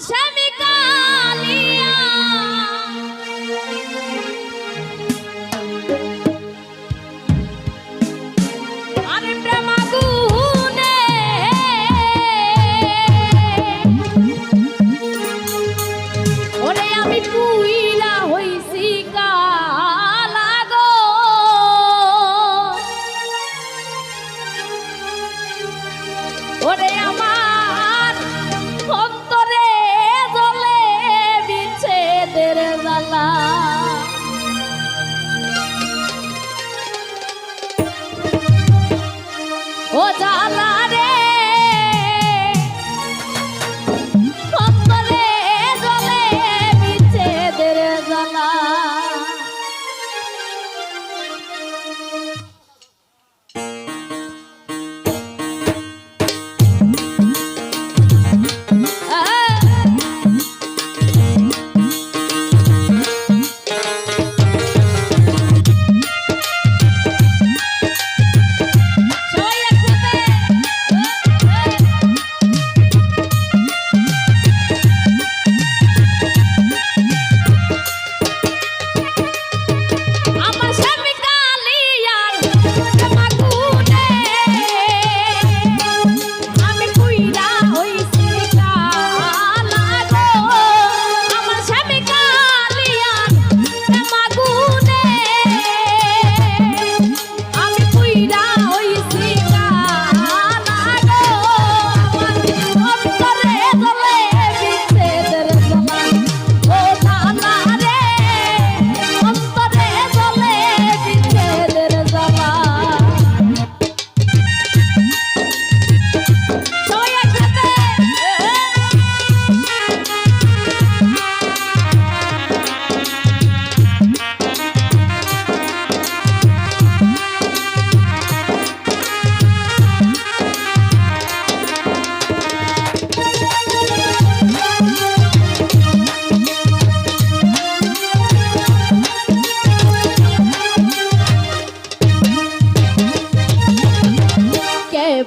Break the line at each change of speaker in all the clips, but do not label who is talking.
স্বামী কালিয়া আরে প্রেম আগুনে ওরে আমি পুইলা হইছি কালা গো ওরে আমার অন্তরে জ্বলে বিচ্ছেদের জ্বালা ও জ্বালা রে অন্তরে জ্বলে বিচ্ছেদের জ্বালা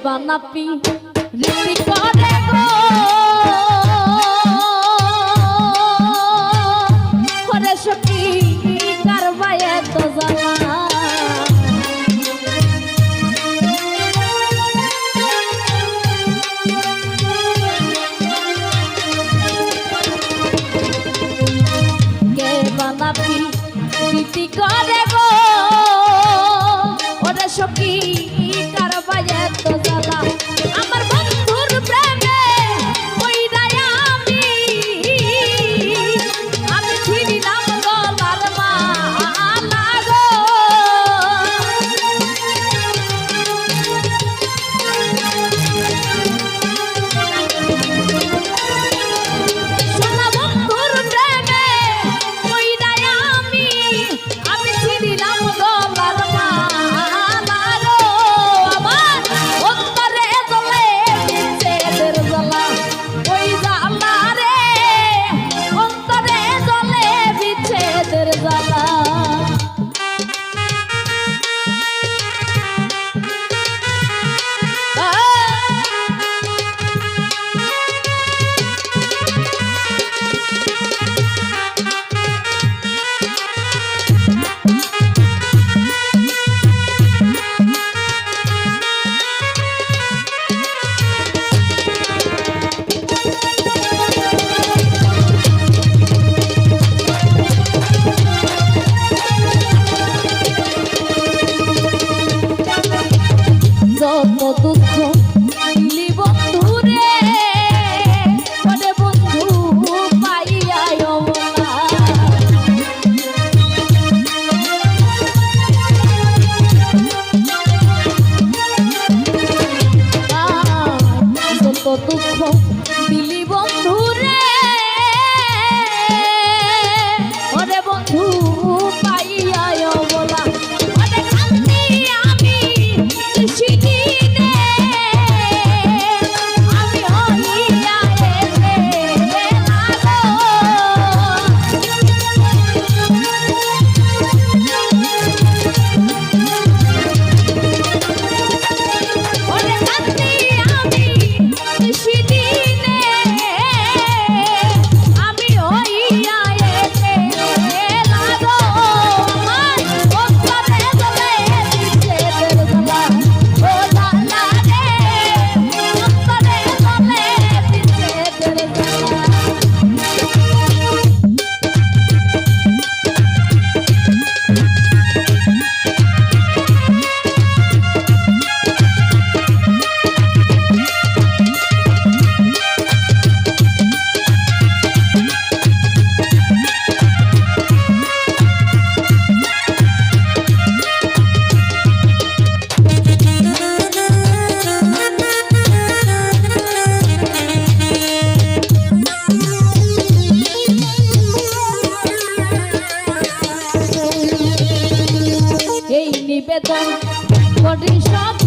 বানাপি রীতি করে গো করে সখী কারবায়ে তো জানা কে বানাপি রীতি করে গো ওরে সখী কারবায়ে তো জানা আমার বন্ধুর প্রেমে কইরাই আমি ছিড়িলাম গলার মালা গো সোনা বন্ধুর প্রেমে কইরাই আমি ছিড়িলাম গলার মালা গো আমার অন্তরে জ্বলে বিচ্ছেদের জ্বালা ওই জ্বালা রে অন্তরে জ্বলে বিচ্ছেদের জ্বালা যত দুঃখ দিলি বন্ধুরে ওরে বন্ধু পাইয়াই অবলা যত দুঃখ দিলি বন্ধুরে ওরে বন্ধু পাইয়াই অবলা ওরে কান্দি আমি করি সব